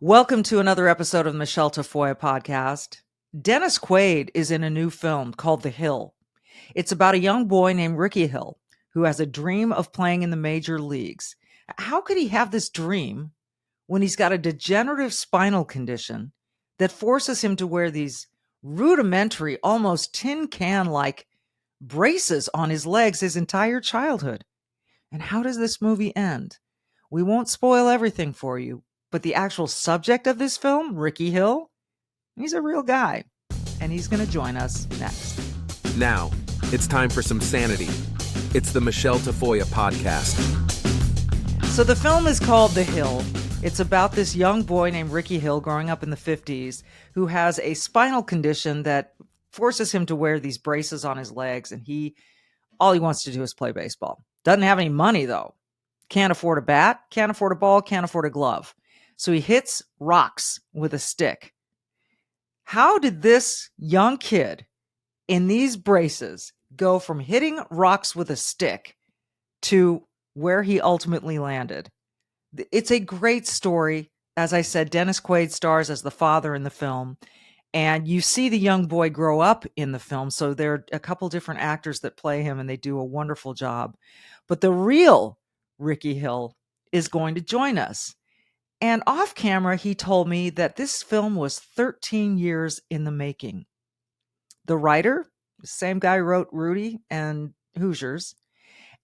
Welcome to another episode of the Michele Tafoya podcast. Dennis Quaid is in a new film called The Hill. It's about a young boy named Rickey Hill who has a dream of playing in the major leagues. How could he have this dream when he's got a degenerative spinal condition that forces him to wear these rudimentary, almost tin can-like braces on his legs his entire childhood? And how does this movie end? We won't spoil everything for you, but the actual subject of this film, Rickey Hill, he's a real guy, and he's going to join us next. Now, it's time for some sanity. It's the Michele Tafoya podcast. So the film is called The Hill. It's about this young boy named Rickey Hill growing up in the 50s who has a spinal condition that forces him to wear these braces on his legs, and all he wants to do is play baseball. Doesn't have any money, though. Can't afford a bat, can't afford a ball, can't afford a glove. So he hits rocks with a stick. How did this young kid in these braces go from hitting rocks with a stick to where he ultimately landed? It's a great story. As I said, Dennis Quaid stars as the father in the film. And you see the young boy grow up in the film. So there are a couple different actors that play him, and they do a wonderful job. But the real Rickey Hill is going to join us. And off camera, he told me that this film was 13 years in the making. The writer, the same guy who wrote Rudy and Hoosiers.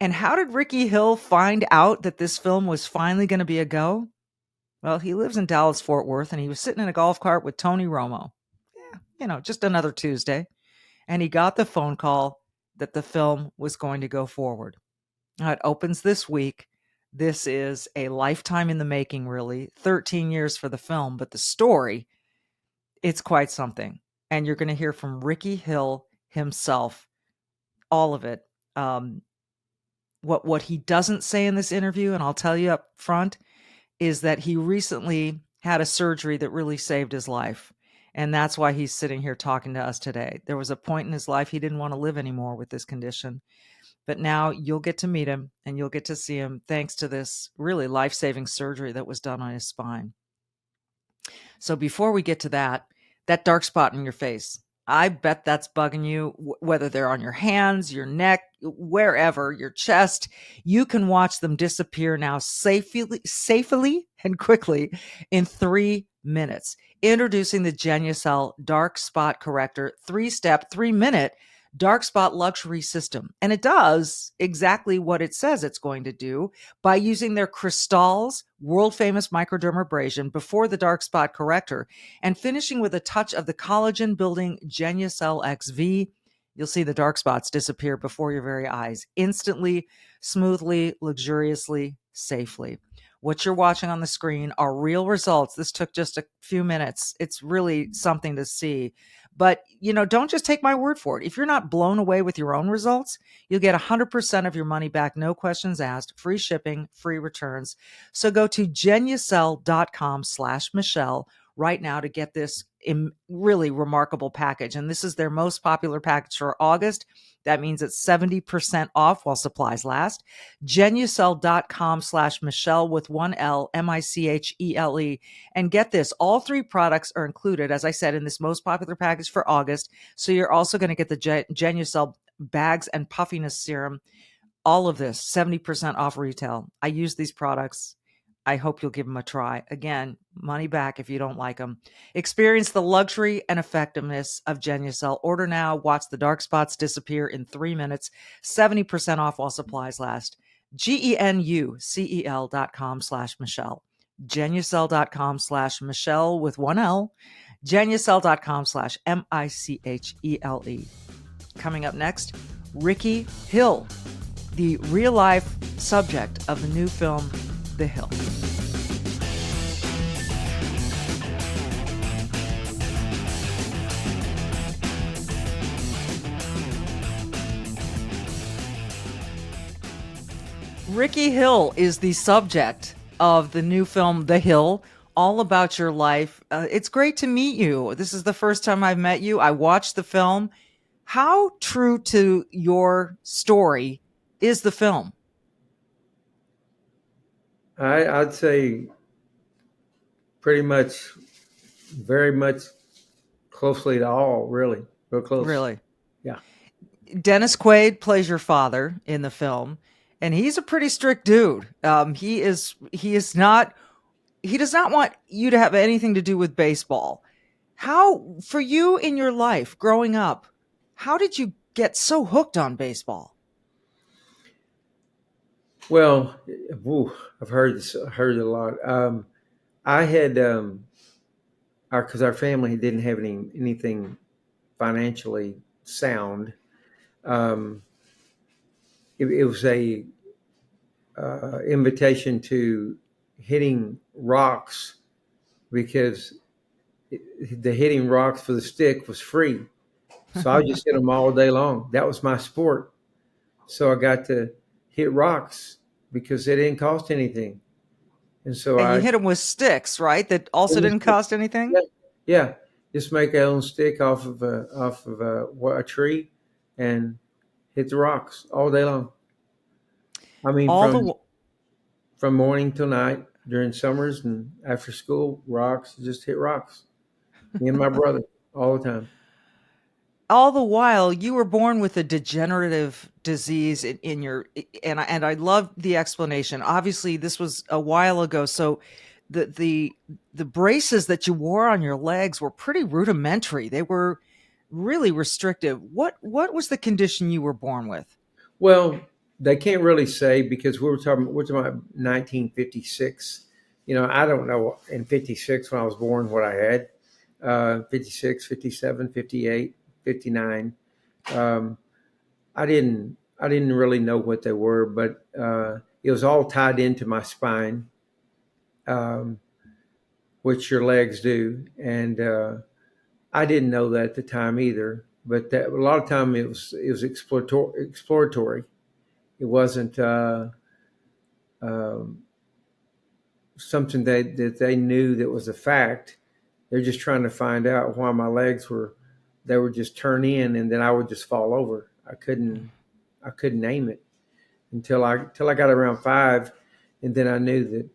And how did Rickey Hill find out that this film was finally going to be a go? Well, he lives in Dallas-Fort Worth, and he was sitting in a golf cart with Tony Romo. Just another Tuesday. And he got the phone call that the film was going to go forward. Now, it opens this week. This is a lifetime in the making, really. 13 years for the film, but the story, it's quite something. And you're going to hear from Rickey Hill himself, all of it. What he doesn't say in this interview, and I'll tell you up front, is that he recently had a surgery that really saved his life. And that's why he's sitting here talking to us today. There was a point in his life he didn't want to live anymore with this condition. But now you'll get to meet him and you'll get to see him thanks to this really life-saving surgery that was done on his spine. So before we get to that dark spot in your face, I bet that's bugging you, whether they're on your hands, your neck, wherever, your chest. You can watch them disappear now safely and quickly in 3 minutes. Introducing the Genucel Dark Spot Corrector 3-step, 3-minute dark spot luxury system. And it does exactly what it says it's going to do by using their Cristal's world famous microdermabrasion before the dark spot corrector and finishing with a touch of the collagen building Genucel XV. You'll see the dark spots disappear before your very eyes instantly, smoothly, luxuriously, safely. What you're watching on the screen are real results. This took just a few minutes. It's really something to see. But, don't just take my word for it. If you're not blown away with your own results, you'll get 100% of your money back, no questions asked, free shipping, free returns. So go to genucel.com/Michele right now to get this really remarkable package. And this is their most popular package for August. That means it's 70% off while supplies last. Genucel.com/Michele with one L, Michele. And get this, all 3 products are included, as I said, in this most popular package for August. So you're also going to get the Genucel bags and puffiness serum. All of this, 70% off retail. I use these products. I hope you'll give them a try. Again, money back if you don't like them. Experience the luxury and effectiveness of Genucel. Order now. Watch the dark spots disappear in 3 minutes. 70% off while supplies last. GENUCEL.com/Michele. Genucel.com/Michele with one L. Genucel.com/Michele. Coming up next, Rickey Hill, the real life subject of the new film, The Hill. Rickey Hill is the subject of the new film, The Hill, all about your life. It's great to meet you. This is the first time I've met you. I watched the film. How true to your story is the film? I'd say pretty much, very much closely to all, really, real close. Really? Yeah. Dennis Quaid plays your father in the film, and he's a pretty strict dude. He does not want you to have anything to do with baseball. How, for you in your life growing up, how did you get so hooked on baseball? Well, I've heard a lot. I had because our family didn't have anything financially sound. Um, it was a invitation to hitting rocks because the hitting rocks for the stick was free. So I just hit them all day long. That was my sport. So I got to hit rocks because they didn't cost anything. And so And you I, hit them with sticks, right? That also didn't cost anything? yeah, yeah, just make a own stick off of a tree and hit the rocks all day long. I mean, All the from morning till night during summers and after school, rocks, just hit rocks. Me and my brother all the time. all the while you were born with a degenerative disease in your, and I love the explanation. Obviously this was a while ago, so the braces that you wore on your legs were pretty rudimentary. They were really restrictive. What was the condition you were born with? Well, they can't really say because we're talking about 1956. I don't know in 56 when I was born what I had. 56, 57, 58, 59. Um, I didn't really know what they were, but it was all tied into my spine, um, which your legs do, and I didn't know that at the time either. But a lot of time it was exploratory. It wasn't um, something that they knew that was a fact. They're just trying to find out why my legs they would just turn in and then I would just fall over. I couldn't name it until I got around 5, and then I knew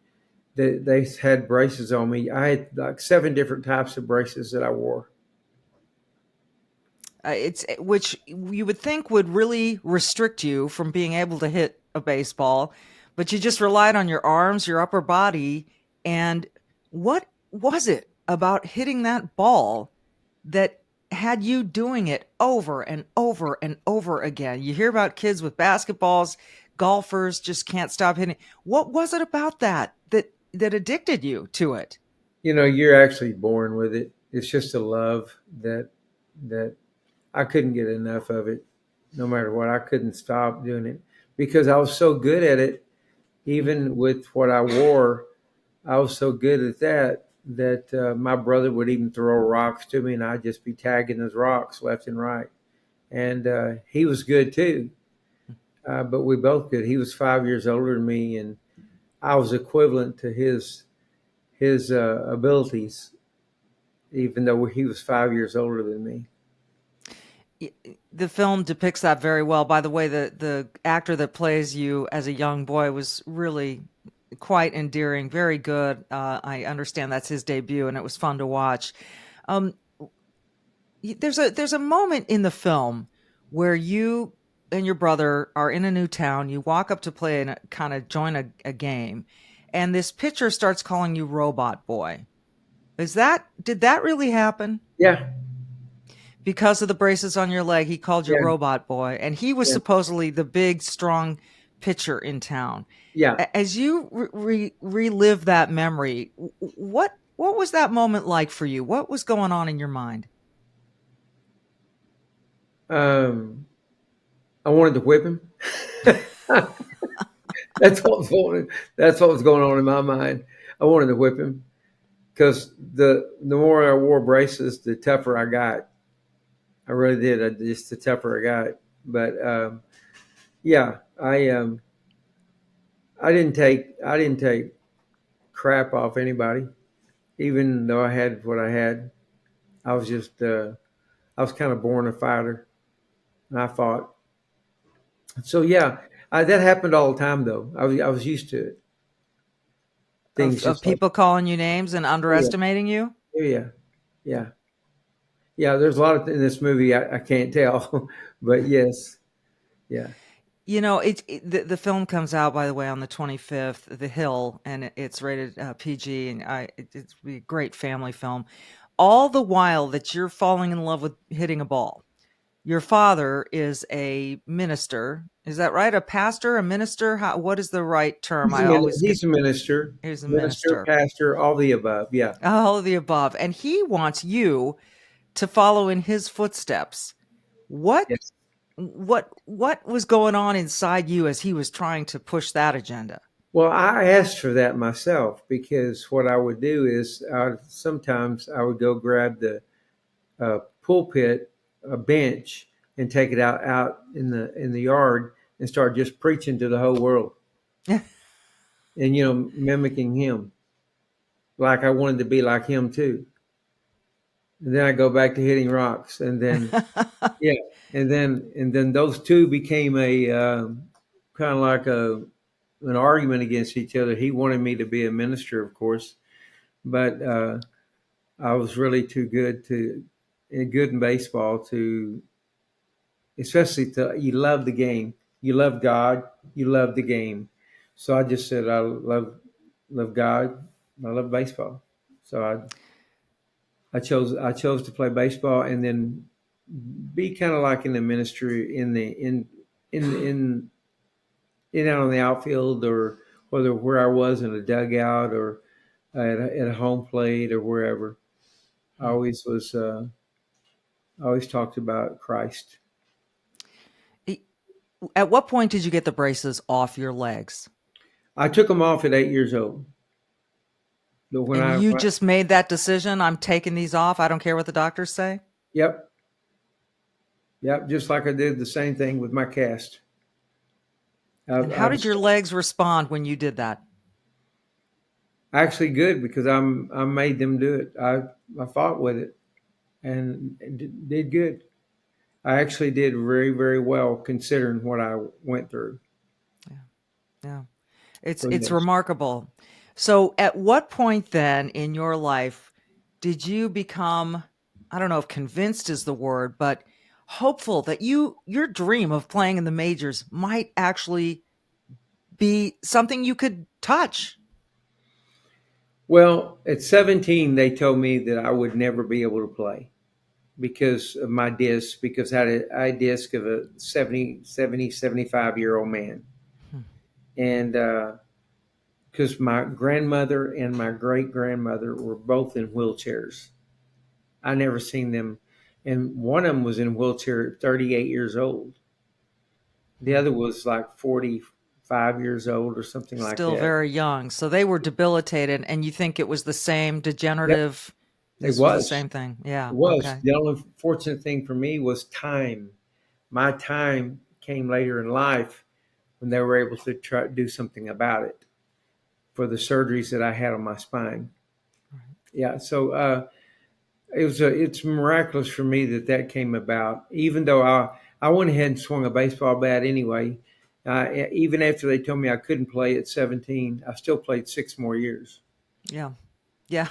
that they had braces on me. I had like 7 different types of braces that I wore. It's which you would think would really restrict you from being able to hit a baseball, but you just relied on your arms, your upper body. And what was it about hitting that ball that had you doing it over and over and over again? You hear about kids with basketballs, golfers just can't stop hitting. What was it about that addicted you to it? You're actually born with it. It's just a love that I couldn't get enough of it. No matter what, I couldn't stop doing it because I was so good at it. Even with what I wore, I was so good at that my brother would even throw rocks to me, and I'd just be tagging his rocks left and right. And he was good too, but we both good. He was 5 years older than me, and I was equivalent to his abilities, even though he was 5 years older than me. The film depicts that very well. By the way, the actor that plays you as a young boy was really quite endearing, very good. I understand that's his debut, and it was fun to watch. Um, there's a moment in the film where you and your brother are in a new town. You walk up to play and kind of join a game, and this pitcher starts calling you Robot Boy. Did that really happen? Yeah, Because of the braces on your leg, he called you yeah, Robot Boy, and he was yeah, supposedly the big, strong pitcher in town. yeah. As you relive that memory, what was that moment like for you? What was going on in your mind? Um, I wanted to whip him. That's what was going on in my mind. I wanted to whip him because the more I wore braces, the tougher I got. I really did. Just the tougher I got. But yeah, I didn't take crap off anybody, even though I had what I had. I was just I was kind of born a fighter, and I fought. So yeah, that happened all the time though. I was used to it. things of just like, people calling you names and oh yeah, underestimating you? oh yeah, yeah, yeah. There's a lot in this movie I can't tell, but yes, yeah. The film comes out, by the way, on the 25th, The Hill, and it's rated PG, and it's a great family film. All the while that you're falling in love with hitting a ball. Your father is a minister. Is that right? A pastor, a minister? What is the right term? I always get. He's a minister, He's a minister, minister. pastor, all the above. Yeah. All of the above. And he wants you to follow in his footsteps. What Yes. what was going on inside you as he was trying to push that agenda? Well, I asked for that myself because what I would do is sometimes I would go grab the pulpit, a bench, and take it out in the yard and start just preaching to the whole world, and mimicking him, like I wanted to be like him too. And then I go back to hitting rocks, and then yeah, and then those two became a kind of like an argument against each other. He wanted me to be a minister, of course, but I was really too good in baseball to, especially to, you love the game, you love God, you love the game. So I just said I love God, I love baseball. So I chose to play baseball and then be kind of like in the ministry in out on the outfield, or whether where I was in a dugout or at a home plate or wherever. I always was. I always talked about Christ. At what point did you get the braces off your legs? I took them off at 8 years old. But And you just made that decision, I'm taking these off. I don't care what the doctors say. Yep, yep, just like I did the same thing with my cast. And how did your legs respond when you did that? Actually good, because I made them do it. I fought with it and did good. I actually did very, very well considering what I went through. Yeah. It's So it's yes. remarkable. So at what point then in your life did you become, I don't know if convinced is the word, but hopeful that your dream of playing in the majors might actually be something you could touch? Well, at 17, they told me that I would never be able to play because of my disc, because I had a eye disc of a 75-year-old man. Hmm. And because my grandmother and my great grandmother were both in wheelchairs. I never seen them. And one of them was in a wheelchair at 38 years old. The other was like 45 years old or something like Still that. very young. So they were debilitated, and you think it was the same Yep, degenerative? it This was the was. same thing. It Yeah. was. Okay. The only fortunate thing for me was time. My time came later in life when they were able to try to do something about it for the surgeries that I had on my spine. Yeah. So it's miraculous for me that came about. Even though I went ahead and swung a baseball bat anyway. Even after they told me I couldn't play at 17, I still played 6 more years. Yeah. Yeah.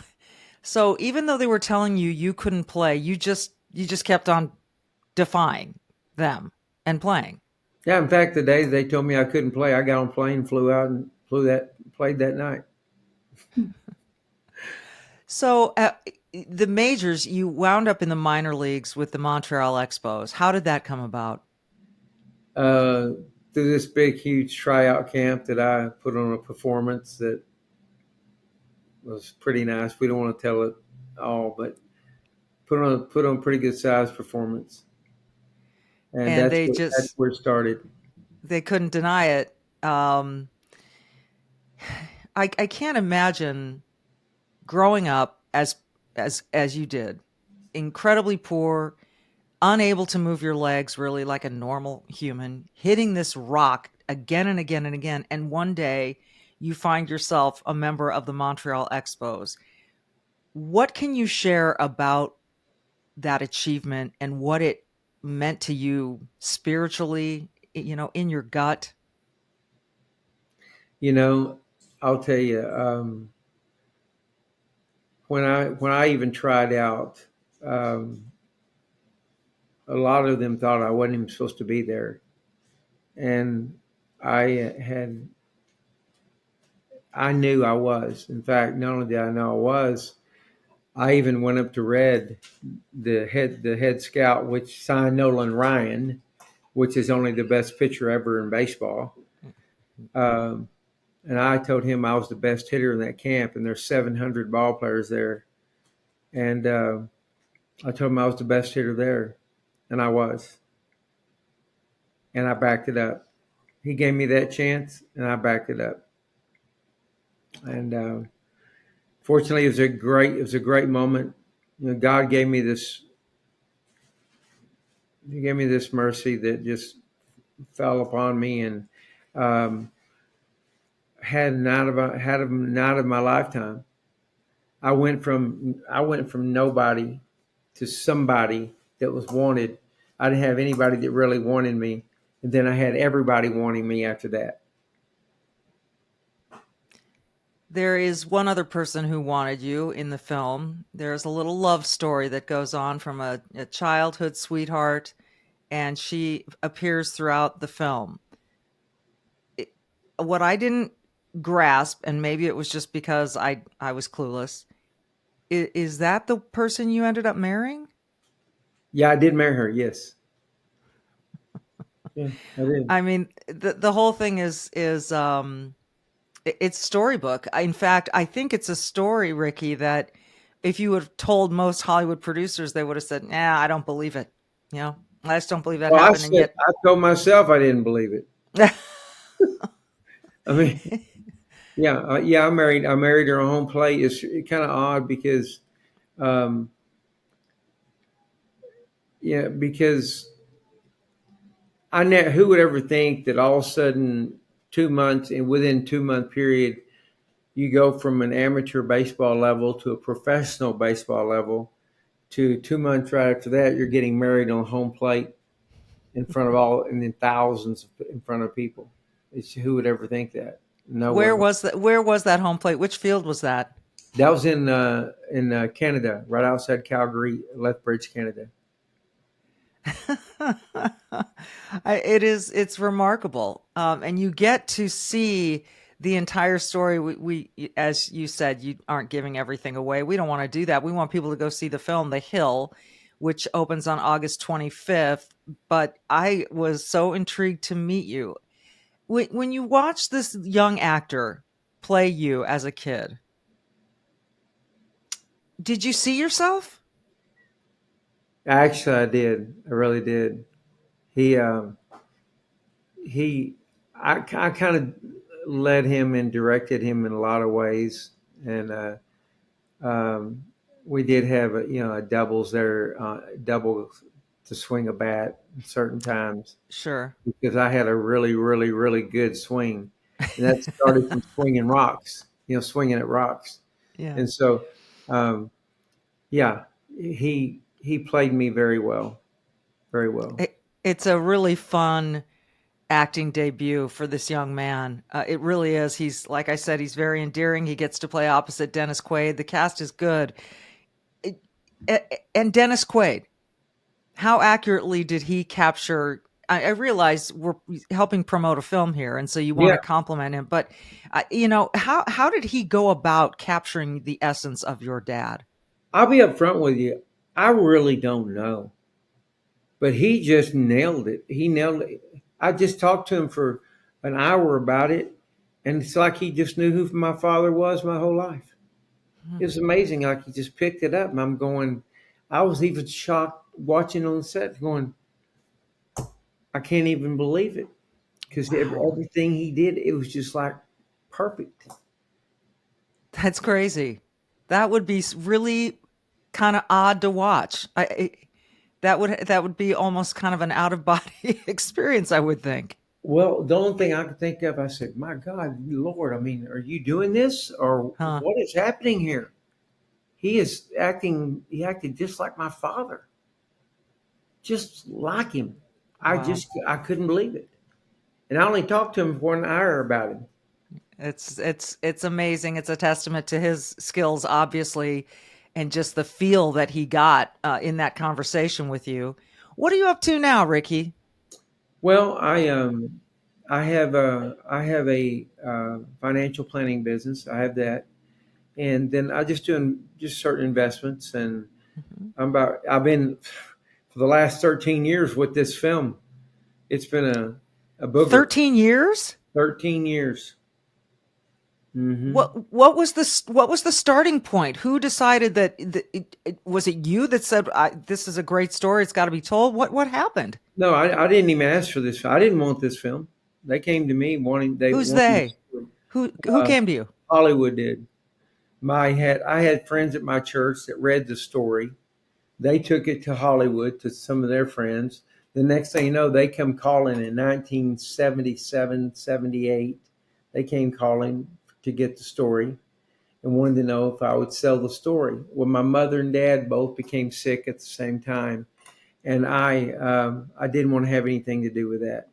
So even though they were telling you you couldn't play, you just kept on defying them and playing. Yeah. In fact, the day they told me I couldn't play, I got on a plane, flew out, and played that night. So at the majors, you wound up in the minor leagues with the Montreal Expos. How did that come about? uh, Through this big, huge tryout camp that I put on a performance that was pretty nice. We don't want to tell it all, but put on a pretty good sized performance, and And that's where it started. they couldn't deny it. Um, I can't imagine growing up as you did, incredibly poor, unable to move your legs really like a normal human, hitting this rock again and again and again, and one day you find yourself a member of the Montreal Expos. What can you share about that achievement and what it meant to you spiritually, in your gut? You know, I'll tell you, when I even tried out, um, a lot of them thought I wasn't even supposed to be there, and I had I knew I was. In fact, not only did I know I was, I even went up to Red, the head scout, which signed Nolan Ryan, which is only the best pitcher ever in baseball. Um, and I told him I was the best hitter in that camp, and there's 700 ball players there. And I told him I was the best hitter there, and I was. And I backed it up. He gave me that chance, and I backed it up. And fortunately, it was a great moment. You know, God gave me this. He gave me this mercy that just fell upon me, and um, had a night of my lifetime. I went from nobody to somebody that was wanted. I didn't have anybody that really wanted me, and then I had everybody wanting me after that. There is one other person who wanted you in the film. There's a little love story that goes on from a childhood sweetheart, and she appears throughout the film. What I didn't grasp, and maybe it was just because I was clueless, is that the person you ended up marrying? Yeah, I did marry her. Yes. Yeah, I did. I mean, the whole thing is it's storybook. In fact, I think it's a story, Rickey, that if you would have told most Hollywood producers, they would have said, "Nah, I don't believe it." You know, I just don't believe that Well, happened. And yet, I told myself I didn't believe it. I mean, yeah, I married her on home plate. It's kind of odd because, um, yeah, because who would ever think that all of a sudden 2 months and within 2 month period, you go from an amateur baseball level to a professional baseball level to 2 months right after that, you're getting married on home plate in front of all and then thousands in front of people. Who would ever think that? No where one. was that? Where was that home plate? Which field was that? That was in Canada, right outside Calgary, Lethbridge, Canada. It's remarkable, and you get to see the entire story. As you said, you aren't giving everything away. We don't want to do that. We want people to go see the film The Hill, which opens on August 25th. But I was so intrigued to meet you when you watch this young actor play you as a kid. Did you see yourself? Actually, I did. I really did. He, he, I kind of led him and directed him in a lot of ways, and um, we did have a doubles there, double to swing a bat certain times Sure. because I had a really, really, really good swing, and that started from swinging rocks, swinging at rocks, Yeah. and so yeah, he played me very well, very well. It's a really fun acting debut for this young man. It really is. He's, like I said, he's very endearing. He gets to play opposite Dennis Quaid. The cast is good. And Dennis Quaid, how accurately did he capture? I realize we're helping promote a film here, and so you want Yeah, to compliment him. But how did he go about capturing the essence of your dad? I'll be upfront with you. I really don't know, but he just nailed it. He nailed it. I just talked to him for an hour about it, and it's like he just knew who my father was my whole life. It was amazing. Like he just picked it up, and I'm going. I was even shocked watching on the set, going, I can't even believe it because Wow, everything he did, it was just like perfect. that's crazy. That would be really kind of odd to watch. That would be almost kind of an out of body experience, I would think. Well, the only thing I could think of, I said, "My God, Lord! I mean, are you doing this, or Huh? what is happening here?" He is acting. He acted just like my father, just like him. Wow. I couldn't believe it, and I only talked to him for an hour about him. It's amazing. It's a testament to his skills, obviously, and just the feel that he got in that conversation with you. What are you up to now, Rickey? Well, I have a financial planning business. I have that, and then I just doing just certain investments, and Mhm. I've been for the last 13 years with this film. It's been a booger. 13 years? 13 years. Hmm. What was the starting point? Who decided was it you that said this is a great story? It's got to be told. What happened? No, I didn't even ask for this. I didn't want this film. They came to me they Who's wanted they? Who uh, came to you? Hollywood did. I had friends at my church that read the story. They took it to Hollywood to some of their friends. The next thing you know, they come calling in 1977, 78. They came calling to get the story and wanted to know if I would sell the story. Well, my mother and dad both became sick at the same time, and I didn't want to have anything to do with that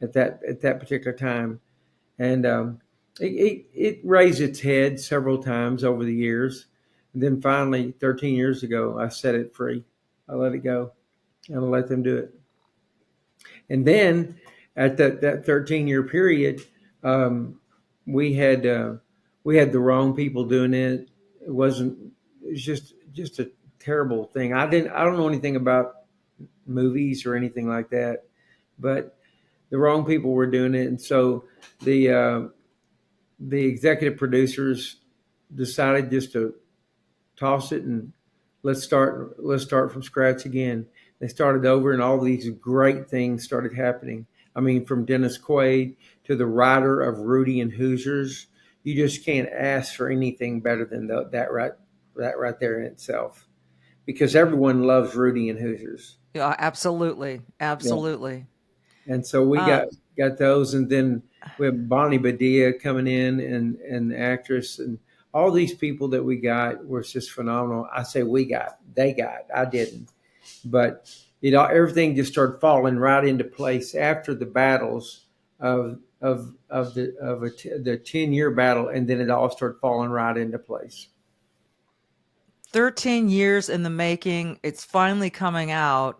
at that particular time. And it raised its head several times over the years. And then finally, 13 years ago, I set it free. I let it go and I let them do it. And then at that 13-year period, um, we had we had the wrong people doing it. It wasn't. It was just a terrible thing. I don't know anything about movies or anything like that, but the wrong people were doing it, and so the executive producers decided just to toss it and let's start from scratch again. They started over, and all these great things started happening. I mean, from Dennis Quaid to the writer of Rudy and Hoosiers, you just can't ask for anything better than that right there in itself, because everyone loves Rudy and Hoosiers. Yeah, absolutely, Yeah. absolutely. And so we Uh, got those, and then we have Bonnie Badia coming in, and the actress, and all these people that we got were just phenomenal. I say they got, I didn't, but everything just started falling right into place after the battles the 10-year battle, and then it all started falling right into place. 13 years in the making. It's finally coming out.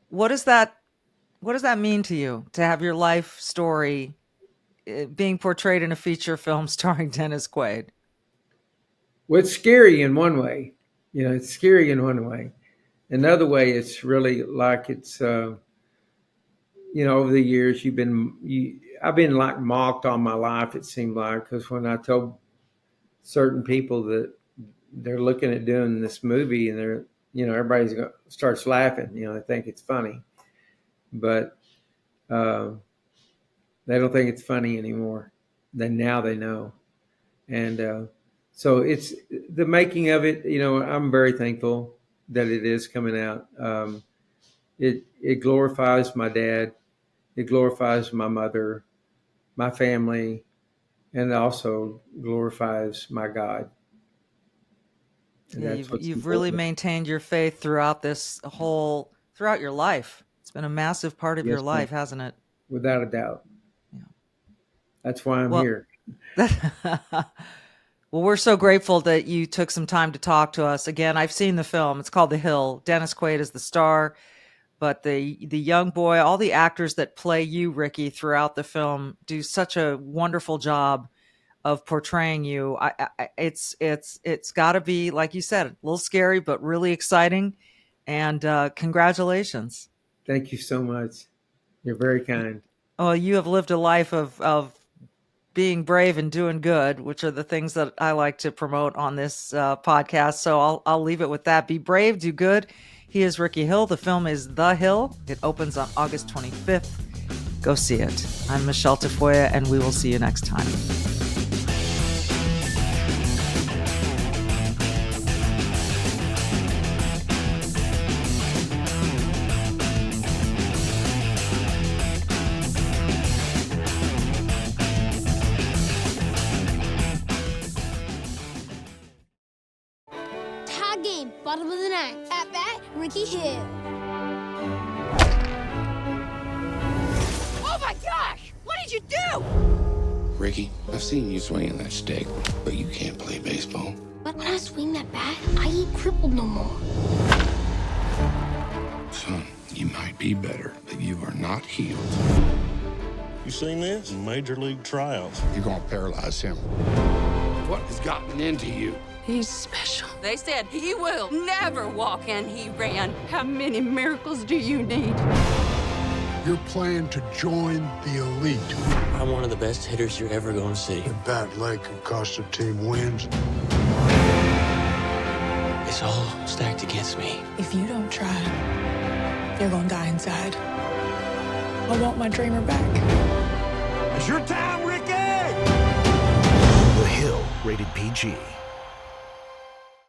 What does that what does that mean to you to have your life story being portrayed in a feature film starring Dennis Quaid? Well, it's scary in one way, it's scary in one way. Another way, it's really like it's over the years I've been like mocked all my life. It seemed like, because when I told certain people that they're looking at doing this movie, and everybody starts laughing. They think it's funny, but uh, they don't think it's funny anymore. Now they know, and so it's the making of it. I'm very thankful that it is coming out. It glorifies my dad. It glorifies my mother, my family, and it also glorifies my God. And Yeah, that's what's you've really important. maintained your faith throughout your life. It's been a massive part of your Yes, ma'am. life, hasn't it? Without a doubt. Yeah. That's why I'm Well, here. well, we're so grateful that you took some time to talk to us. Again, I've seen the film. It's called The Hill. Dennis Quaid is the star, but the young boy, all the actors that play you, Rickey, throughout the film do such a wonderful job of portraying you. It's got to be, like you said, a little scary, but really exciting. And congratulations. Thank you so much. You're very kind. Well, you have lived a life of being brave and doing good, which are the things that I like to promote on this podcast. So I'll leave it with that. Be brave, do good. He is Rickey Hill. The film is The Hill. It opens on August 25th. Go see it. I'm Michele Tafoya, and we will see you next time. Tie game, bottom of the ninth. At bat, Rickey Hill. Oh my gosh! What did you do? Ricky, I've seen you swinging that stick, but you can't play baseball. But when I swing that bat, I ain't crippled no more. Son, you might be better, but you are not healed. You seen this? Major league tryouts. You're gonna paralyze him. What has gotten into you? He's special. They said he will never walk, and he ran. How many miracles do you need? You're planning to join the elite. I'm one of the best hitters you're ever going to see. A bad leg can cost a team wins. It's all stacked against me. If you don't try, you're gonna die inside. I want my dreamer back. It's your time, Ricky! The Hill, rated PG.